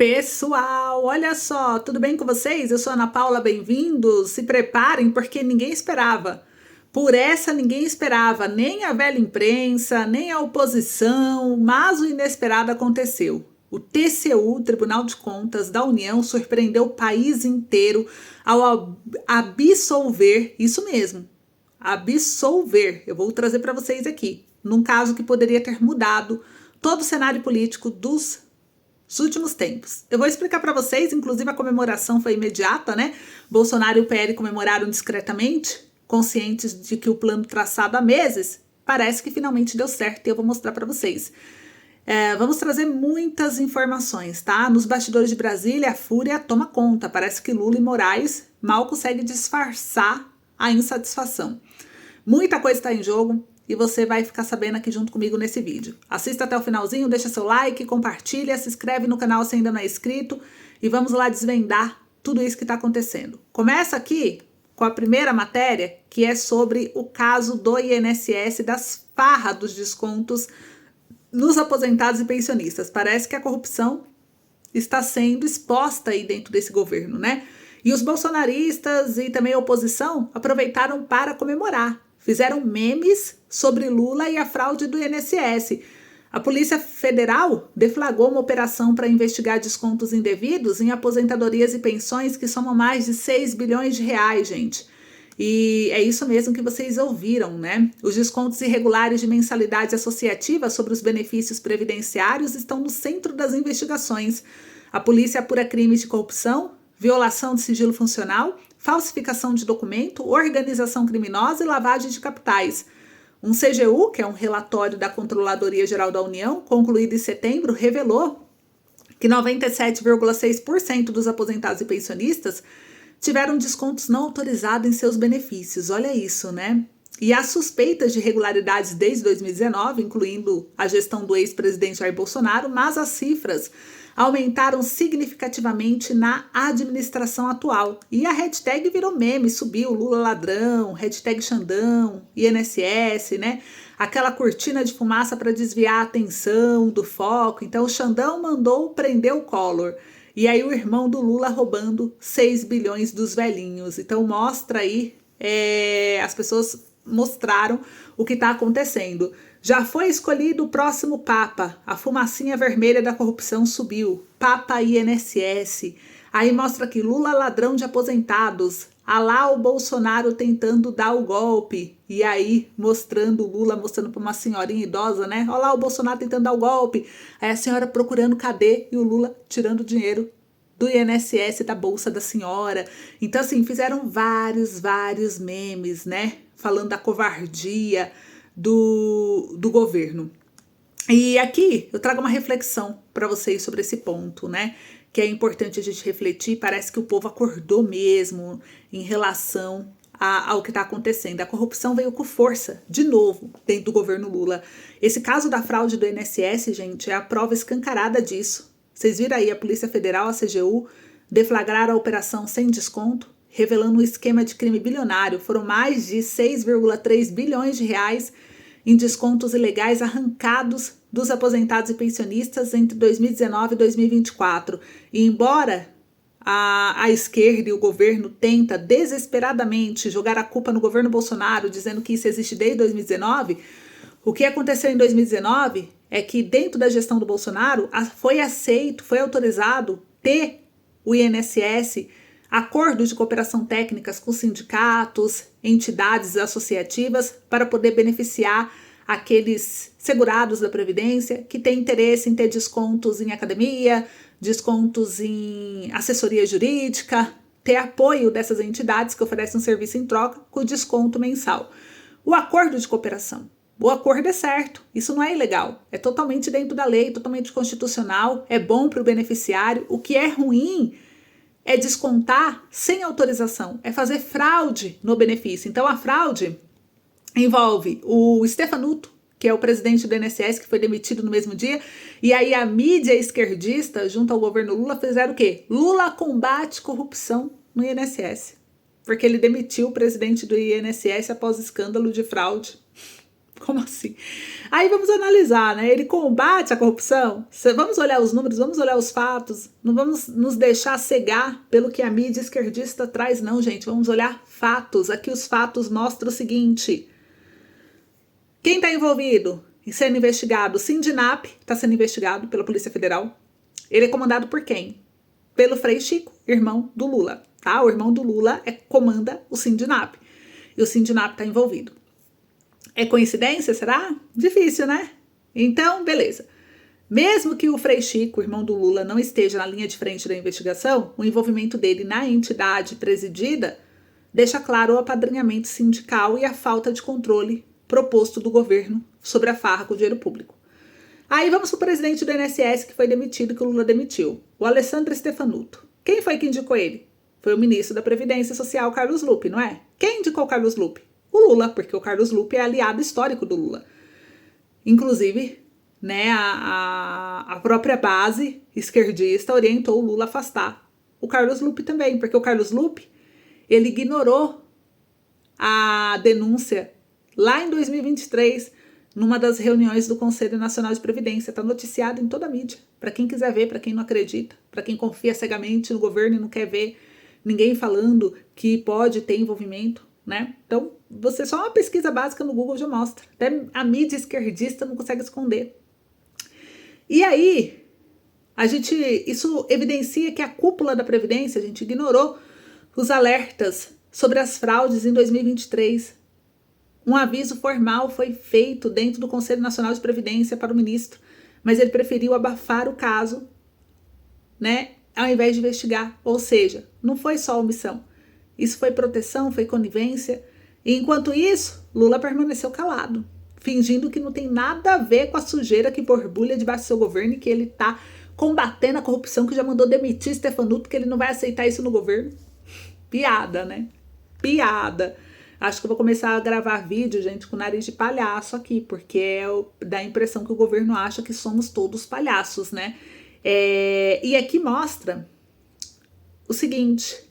Pessoal, olha só, tudo bem com vocês? Eu sou a Ana Paula, bem-vindos. Se preparem porque ninguém esperava. Por essa ninguém esperava, nem a velha imprensa, nem a oposição, mas o inesperado aconteceu. O TCU, Tribunal de Contas da União, surpreendeu o país inteiro ao absolver, isso mesmo, absolver, eu vou trazer para vocês aqui, num caso que poderia ter mudado todo o cenário político dos últimos tempos. Eu vou explicar para vocês, inclusive a comemoração foi imediata, né? Bolsonaro e o PL comemoraram discretamente, conscientes de que o plano traçado há meses parece que finalmente deu certo e eu vou mostrar para vocês. Vamos trazer muitas informações, tá? Nos bastidores de Brasília, a fúria toma conta. Parece que Lula e Moraes mal conseguem disfarçar a insatisfação. Muita coisa está em jogo e você vai ficar sabendo aqui junto comigo nesse vídeo. Assista até o finalzinho, deixa seu like, compartilha, se inscreve no canal se ainda não é inscrito e vamos lá desvendar tudo isso que está acontecendo. Começa aqui com a primeira matéria, que é sobre o caso do INSS, das farras dos descontos nos aposentados e pensionistas. Parece que a corrupção está sendo exposta aí dentro desse governo, né? E os bolsonaristas e também a oposição aproveitaram para comemorar. Fizeram memes sobre Lula e a fraude do INSS. A Polícia Federal deflagrou uma operação para investigar descontos indevidos em aposentadorias e pensões que somam mais de 6 bilhões de reais, gente. E é isso mesmo que vocês ouviram, né? Os descontos irregulares de mensalidades associativas sobre os benefícios previdenciários estão no centro das investigações. A polícia apura crimes de corrupção, violação de sigilo funcional, falsificação de documento, organização criminosa e lavagem de capitais. Um CGU, que é um relatório da Controladoria Geral da União, concluído em setembro, revelou que 97,6% dos aposentados e pensionistas tiveram descontos não autorizados em seus benefícios. Olha isso, né? E há suspeitas de irregularidades desde 2019, incluindo a gestão do ex-presidente Jair Bolsonaro, mas as cifras aumentaram significativamente na administração atual. E a hashtag virou meme, subiu Lula ladrão, hashtag Xandão, INSS, né? Aquela cortina de fumaça para desviar a atenção do foco. Então o Xandão mandou prender o Collor. E aí o irmão do Lula roubando 6 bilhões dos velhinhos. Então mostra aí, as pessoas mostraram o que está acontecendo. Já foi escolhido o próximo Papa. A fumacinha vermelha da corrupção subiu. Papa INSS. Aí mostra aqui Lula ladrão de aposentados. Alá o Bolsonaro tentando dar o golpe. E aí mostrando o Lula, mostrando para uma senhorinha idosa, né? Olha lá o Bolsonaro tentando dar o golpe. Aí a senhora procurando cadê e o Lula tirando o dinheiro do INSS, da bolsa da senhora. Então assim, fizeram vários memes, né? Falando da covardia do governo. E aqui eu trago uma reflexão para vocês sobre esse ponto, né? Que é importante a gente refletir. Parece que o povo acordou mesmo em relação ao que está acontecendo. A corrupção veio com força, de novo, dentro do governo Lula. Esse caso da fraude do INSS, gente, é a prova escancarada disso. Vocês viram aí, a Polícia Federal, a CGU, deflagraram a operação sem desconto, revelando um esquema de crime bilionário. Foram mais de 6,3 bilhões de reais em descontos ilegais arrancados dos aposentados e pensionistas entre 2019 e 2024. E embora a esquerda e o governo tenta desesperadamente jogar a culpa no governo Bolsonaro, dizendo que isso existe desde 2019, o que aconteceu em 2019 é que dentro da gestão do Bolsonaro foi aceito, foi autorizado ter o INSS, acordos de cooperação técnicas com sindicatos, entidades associativas para poder beneficiar aqueles segurados da Previdência que têm interesse em ter descontos em academia, descontos em assessoria jurídica, ter apoio dessas entidades que oferecem um serviço em troca com desconto mensal. O acordo de cooperação. O acordo é certo, isso não é ilegal, é totalmente dentro da lei, totalmente constitucional, é bom para o beneficiário. O que é ruim é descontar sem autorização, é fazer fraude no benefício. Então a fraude envolve o Stefanuto, que é o presidente do INSS, que foi demitido no mesmo dia, e aí a mídia esquerdista, junto ao governo Lula, fizeram o quê? Lula combate corrupção no INSS, porque ele demitiu o presidente do INSS após escândalo de fraude Como assim? Aí vamos analisar, né? Ele combate a corrupção? Vamos olhar os números, vamos olhar os fatos. Não vamos nos deixar cegar pelo que a mídia esquerdista traz, não, gente. Vamos olhar fatos. Aqui os fatos mostram o seguinte. Quem está envolvido em sendo investigado? O Sindinap está sendo investigado pela Polícia Federal. Ele é comandado por quem? Pelo Frei Chico, irmão do Lula. Tá? O irmão do Lula comanda o Sindinap. E o Sindinap está envolvido. É coincidência, será? Difícil, né? Então, beleza. Mesmo que o Frei Chico, irmão do Lula, não esteja na linha de frente da investigação, o envolvimento dele na entidade presidida deixa claro o apadrinhamento sindical e a falta de controle proposto do governo sobre a farra com o dinheiro público. Aí vamos para o presidente do INSS que foi demitido, que o Lula demitiu, o Alessandro Stefanuto. Quem foi que indicou ele? Foi o ministro da Previdência Social, Carlos Lupe, não é? Quem indicou o Carlos Lupe? O Lula, porque o Carlos Lupe é aliado histórico do Lula. Inclusive, né, a própria base esquerdista orientou o Lula a afastar o Carlos Lupe também, porque o Carlos Lupe, ele ignorou a denúncia lá em 2023, numa das reuniões do Conselho Nacional de Previdência. Está noticiado em toda a mídia, para quem quiser ver, para quem não acredita, para quem confia cegamente no governo e não quer ver ninguém falando que pode ter envolvimento, né? Então, você só uma pesquisa básica no Google já mostra. Até a mídia esquerdista não consegue esconder. E aí, isso evidencia que a cúpula da Previdência, a gente ignorou os alertas sobre as fraudes em 2023. Um aviso formal foi feito dentro do Conselho Nacional de Previdência para o ministro, mas ele preferiu abafar o caso, né, ao invés de investigar. Ou seja, não foi só omissão. Isso foi proteção, foi conivência. E enquanto isso, Lula permaneceu calado, fingindo que não tem nada a ver com a sujeira que borbulha debaixo do seu governo e que ele está combatendo a corrupção, que já mandou demitir Stefanuto, que ele não vai aceitar isso no governo. Piada, né? Piada. Acho que eu vou começar a gravar vídeo, gente, com nariz de palhaço aqui, porque dá a impressão que o governo acha que somos todos palhaços, né? E aqui mostra o seguinte,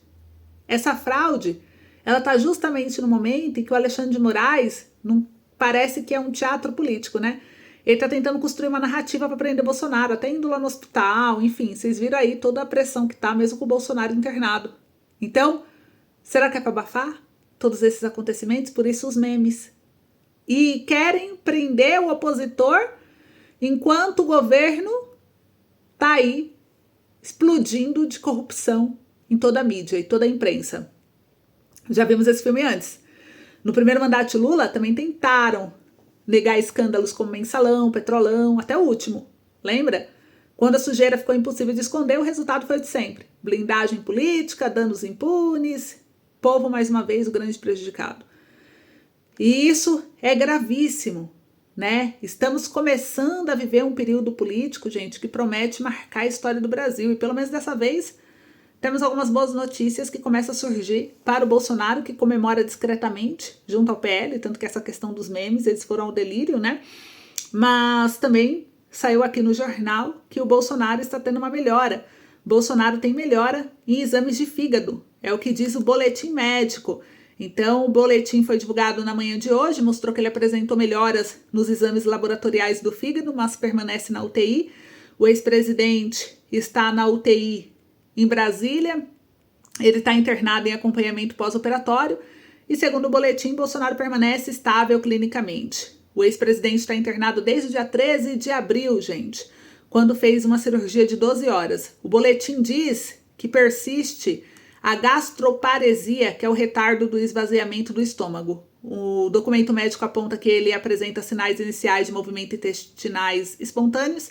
essa fraude, ela tá justamente no momento em que o Alexandre de Moraes não parece que é um teatro político, né? Ele tá tentando construir uma narrativa para prender Bolsonaro, até indo lá no hospital, enfim, vocês viram aí toda a pressão que tá, mesmo com o Bolsonaro internado. Então, será que é para abafar todos esses acontecimentos? Por isso os memes. E querem prender o opositor enquanto o governo tá aí explodindo de corrupção em toda a mídia e toda a imprensa. Já vimos esse filme antes. No primeiro mandato de Lula também tentaram negar escândalos como Mensalão, Petrolão, até o último. Lembra? Quando a sujeira ficou impossível de esconder, o resultado foi o de sempre. Blindagem política, danos impunes, povo mais uma vez o grande prejudicado. E isso é gravíssimo, né? Estamos começando a viver um período político, gente, que promete marcar a história do Brasil. E pelo menos dessa vez temos algumas boas notícias que começam a surgir para o Bolsonaro, que comemora discretamente junto ao PL, tanto que essa questão dos memes, eles foram ao delírio, né? Mas também saiu aqui no jornal que o Bolsonaro está tendo uma melhora. Bolsonaro tem melhora em exames de fígado, é o que diz o boletim médico. Então, o boletim foi divulgado na manhã de hoje, mostrou que ele apresentou melhoras nos exames laboratoriais do fígado, mas permanece na UTI. O ex-presidente está na UTI em Brasília, ele está internado em acompanhamento pós-operatório e, segundo o boletim, Bolsonaro permanece estável clinicamente. O ex-presidente está internado desde o dia 13 de abril, gente, quando fez uma cirurgia de 12 horas. O boletim diz que persiste a gastroparesia, que é o retardo do esvaziamento do estômago. O documento médico aponta que ele apresenta sinais iniciais de movimento intestinais espontâneos.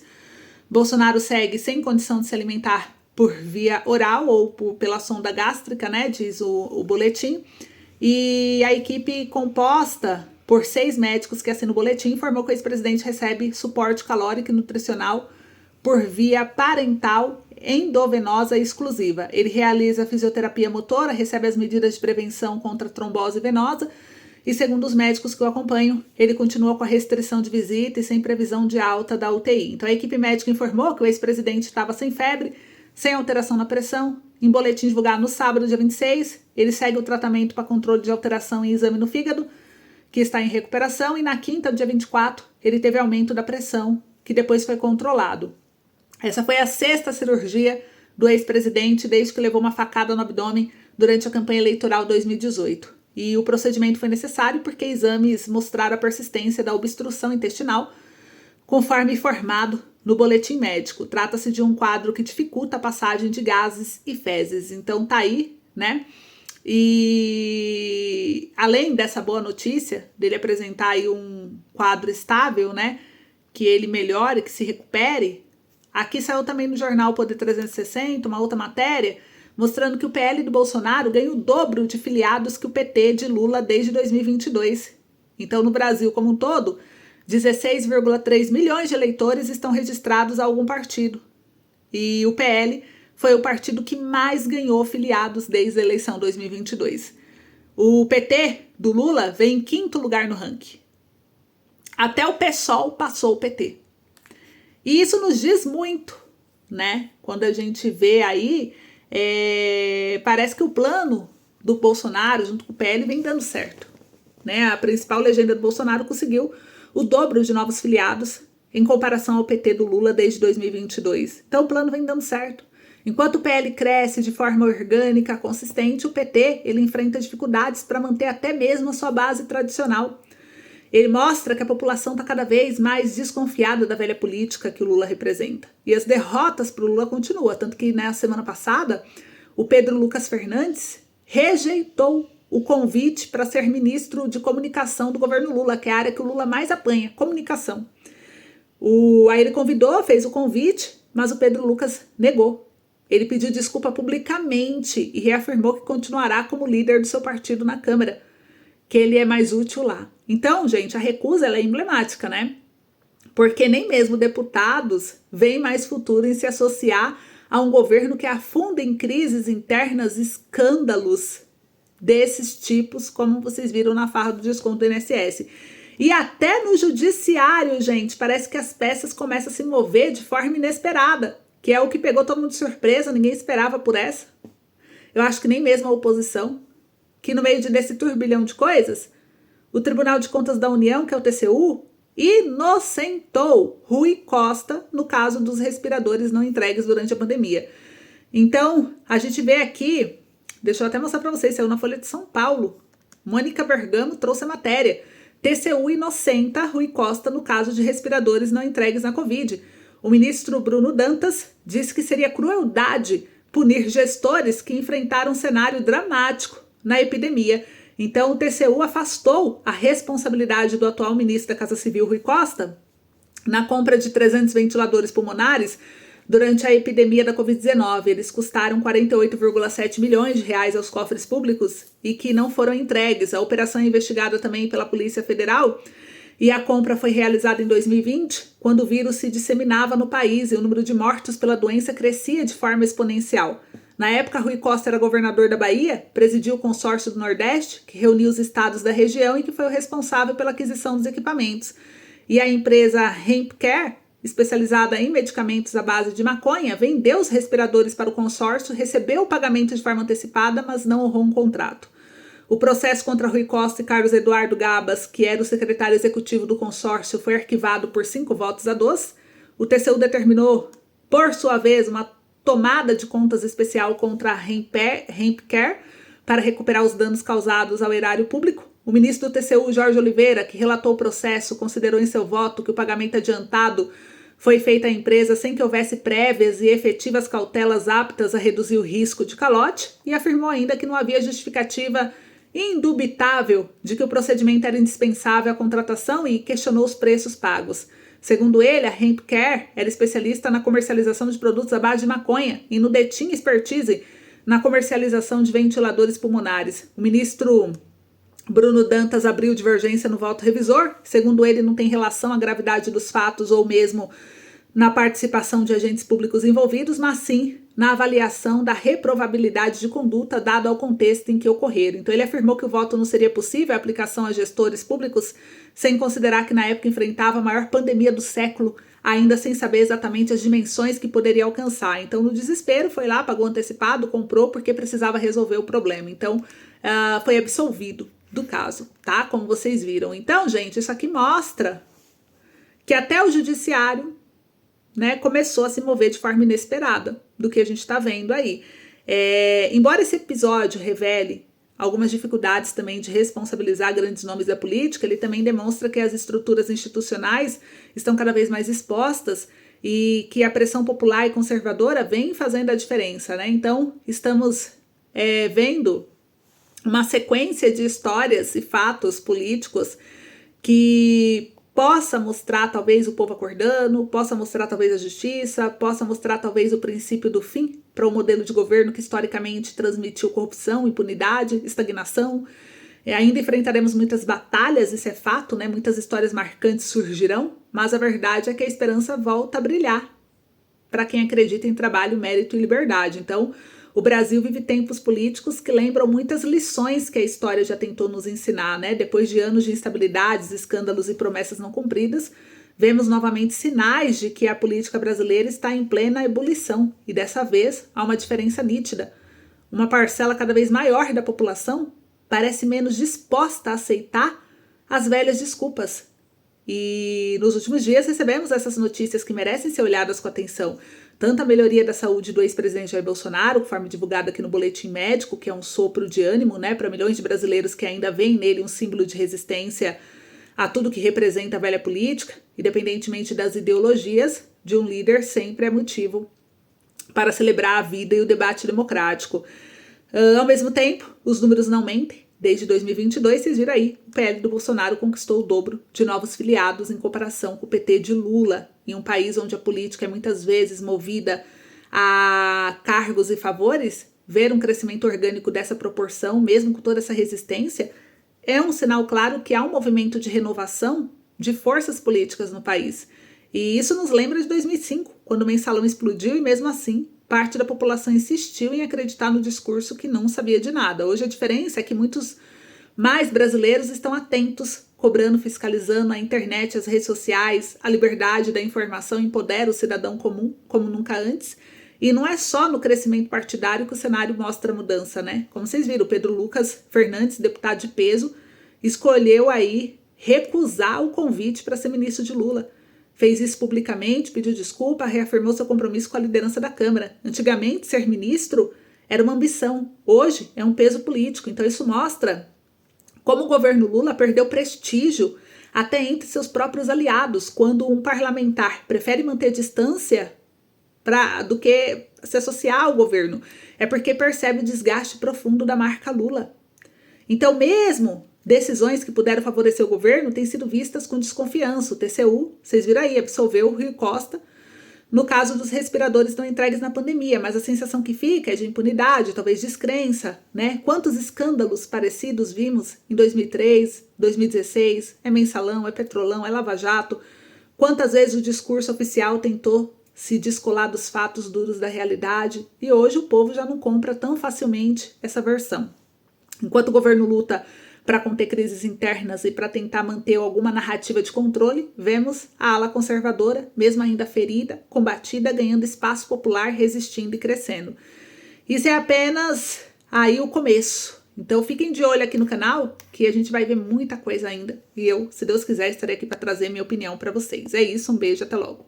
Bolsonaro segue sem condição de se alimentar por via oral ou pela sonda gástrica, né, diz o boletim. E a equipe composta por 6 médicos que assinam o boletim informou que o ex-presidente recebe suporte calórico e nutricional por via parental endovenosa exclusiva. Ele realiza fisioterapia motora, recebe as medidas de prevenção contra a trombose venosa e, segundo os médicos que o acompanham, ele continua com a restrição de visita e sem previsão de alta da UTI. Então a equipe médica informou que o ex-presidente estava sem febre, sem alteração na pressão. Em boletim divulgado no sábado, dia 26, ele segue o tratamento para controle de alteração em exame no fígado, que está em recuperação, e na quinta, dia 24, ele teve aumento da pressão, que depois foi controlado. Essa foi a 6ª cirurgia do ex-presidente desde que levou uma facada no abdômen durante a campanha eleitoral 2018. E o procedimento foi necessário porque exames mostraram a persistência da obstrução intestinal, conforme informado no boletim médico. Trata-se de um quadro que dificulta a passagem de gases e fezes. Então tá aí, né? E além dessa boa notícia, dele apresentar aí um quadro estável, né? Que ele melhore, que se recupere, aqui saiu também no jornal Poder 360 uma outra matéria mostrando que o PL do Bolsonaro ganha o dobro de filiados que o PT de Lula desde 2022. Então, no Brasil como um todo, 16,3 milhões de eleitores estão registrados a algum partido. E o PL foi o partido que mais ganhou filiados desde a eleição 2022. O PT do Lula vem em 5º lugar no ranking. Até o PSOL passou o PT. E isso nos diz muito, né? Quando a gente vê aí, parece que o plano do Bolsonaro, junto com o PL, vem dando certo, né? A principal legenda do Bolsonaro conseguiu o dobro de novos filiados em comparação ao PT do Lula desde 2022. Então o plano vem dando certo. Enquanto o PL cresce de forma orgânica, consistente, o PT ele enfrenta dificuldades para manter até mesmo a sua base tradicional. Ele mostra que a população está cada vez mais desconfiada da velha política que o Lula representa. E as derrotas para o Lula continuam, tanto que na semana passada o Pedro Lucas Fernandes rejeitou o convite para ser ministro de comunicação do governo Lula, que é a área que o Lula mais apanha, comunicação. Aí ele convidou, fez o convite, mas o Pedro Lucas negou. Ele pediu desculpa publicamente e reafirmou que continuará como líder do seu partido na Câmara, que ele é mais útil lá. Então, gente, a recusa ela é emblemática, né? Porque nem mesmo deputados veem mais futuro em se associar a um governo que afunda em crises internas, escândalos desses tipos, como vocês viram na farra do desconto do INSS. E até no judiciário, gente, parece que as peças começam a se mover de forma inesperada, que é o que pegou todo mundo de surpresa, ninguém esperava por essa. Eu acho que nem mesmo a oposição, que no meio desse turbilhão de coisas, o Tribunal de Contas da União, que é o TCU, inocentou Rui Costa no caso dos respiradores não entregues durante a pandemia. Então, a gente vê aqui, deixa eu até mostrar para vocês, saiu na Folha de São Paulo, Mônica Bergamo trouxe a matéria, TCU inocenta Rui Costa no caso de respiradores não entregues na Covid. O ministro Bruno Dantas disse que seria crueldade punir gestores que enfrentaram um cenário dramático na epidemia. Então, o TCU afastou a responsabilidade do atual ministro da Casa Civil, Rui Costa, na compra de 300 ventiladores pulmonares durante a epidemia da Covid-19. Eles custaram 48,7 milhões de reais aos cofres públicos e que não foram entregues. A operação é investigada também pela Polícia Federal e a compra foi realizada em 2020, quando o vírus se disseminava no país e o número de mortos pela doença crescia de forma exponencial. Na época, Rui Costa era governador da Bahia, presidiu o consórcio do Nordeste, que reuniu os estados da região e que foi o responsável pela aquisição dos equipamentos. E a empresa Hempcare, especializada em medicamentos à base de maconha, vendeu os respiradores para o consórcio, recebeu o pagamento de forma antecipada, mas não honrou um contrato. O processo contra Rui Costa e Carlos Eduardo Gabas, que era o secretário executivo do consórcio, foi arquivado por 5 votos a 2. O TCU determinou, por sua vez, uma tomada de contas especial contra a Hempcare para recuperar os danos causados ao erário público. O ministro do TCU, Jorge Oliveira, que relatou o processo, considerou em seu voto que o pagamento adiantado foi feito à empresa sem que houvesse prévias e efetivas cautelas aptas a reduzir o risco de calote e afirmou ainda que não havia justificativa indubitável de que o procedimento era indispensável à contratação e questionou os preços pagos. Segundo ele, a Hempcare era especialista na comercialização de produtos à base de maconha e não detinha expertise na comercialização de ventiladores pulmonares. O ministro Bruno Dantas abriu divergência no voto revisor. Segundo ele, não tem relação à gravidade dos fatos ou mesmo na participação de agentes públicos envolvidos, mas sim na avaliação da reprovabilidade de conduta dado ao contexto em que ocorreram. Então ele afirmou que o voto não seria possível a aplicação a gestores públicos sem considerar que na época enfrentava a maior pandemia do século, ainda sem saber exatamente as dimensões que poderia alcançar. Então no desespero foi lá, pagou antecipado, comprou porque precisava resolver o problema. Então foi absolvido do caso, tá? Como vocês viram. Então, gente, isso aqui mostra que até o judiciário, né, começou a se mover de forma inesperada do que a gente está vendo aí. Embora esse episódio revele algumas dificuldades também de responsabilizar grandes nomes da política, ele também demonstra que as estruturas institucionais estão cada vez mais expostas e que a pressão popular e conservadora vem fazendo a diferença, né? Então, estamos vendo uma sequência de histórias e fatos políticos que possa mostrar talvez o povo acordando, possa mostrar talvez a justiça, possa mostrar talvez o princípio do fim para o modelo de governo que historicamente transmitiu corrupção, impunidade, estagnação. Ainda enfrentaremos muitas batalhas, isso é fato, né? Muitas histórias marcantes surgirão, mas a verdade é que a esperança volta a brilhar para quem acredita em trabalho, mérito e liberdade. Então, o Brasil vive tempos políticos que lembram muitas lições que a história já tentou nos ensinar, né? Depois de anos de instabilidades, escândalos e promessas não cumpridas, vemos novamente sinais de que a política brasileira está em plena ebulição. E dessa vez há uma diferença nítida. Uma parcela cada vez maior da população parece menos disposta a aceitar as velhas desculpas. E nos últimos dias recebemos essas notícias que merecem ser olhadas com atenção. Tanto a melhoria da saúde do ex-presidente Jair Bolsonaro, conforme divulgado aqui no Boletim Médico, que é um sopro de ânimo, né, para milhões de brasileiros que ainda veem nele um símbolo de resistência a tudo que representa a velha política, independentemente das ideologias, de um líder sempre é motivo para celebrar a vida e o debate democrático. Ao mesmo tempo, os números não mentem. Desde 2022, vocês viram aí, o PL do Bolsonaro conquistou o dobro de novos filiados em comparação com o PT de Lula, em um país onde a política é muitas vezes movida a cargos e favores. Ver um crescimento orgânico dessa proporção, mesmo com toda essa resistência, é um sinal claro que há um movimento de renovação de forças políticas no país. E isso nos lembra de 2005, quando o mensalão explodiu e mesmo assim parte da população insistiu em acreditar no discurso que não sabia de nada. Hoje a diferença é que muitos mais brasileiros estão atentos, cobrando, fiscalizando a internet, as redes sociais, a liberdade da informação empodera o cidadão comum como nunca antes. E não é só no crescimento partidário que o cenário mostra mudança, né? Como vocês viram, o Pedro Lucas Fernandes, deputado de peso, escolheu aí recusar o convite para ser ministro de Lula. Fez isso publicamente, pediu desculpa, reafirmou seu compromisso com a liderança da Câmara. Antigamente, ser ministro era uma ambição. Hoje, é um peso político. Então, isso mostra como o governo Lula perdeu prestígio até entre seus próprios aliados, quando um parlamentar prefere manter distância do que se associar ao governo. É porque percebe o desgaste profundo da marca Lula. Então, mesmo decisões que puderam favorecer o governo têm sido vistas com desconfiança. O TCU, vocês viram aí, absolveu o Rui Costa no caso dos respiradores não entregues na pandemia, mas a sensação que fica é de impunidade, talvez descrença, né? Quantos escândalos parecidos vimos em 2003, 2016, é mensalão, é petrolão, é lava-jato, quantas vezes o discurso oficial tentou se descolar dos fatos duros da realidade e hoje o povo já não compra tão facilmente essa versão. Enquanto o governo luta para conter crises internas e para tentar manter alguma narrativa de controle, vemos a ala conservadora, mesmo ainda ferida, combatida, ganhando espaço popular, resistindo e crescendo. Isso é apenas aí o começo. Então fiquem de olho aqui no canal, que a gente vai ver muita coisa ainda. E eu, se Deus quiser, estarei aqui para trazer minha opinião para vocês. É isso, um beijo, até logo.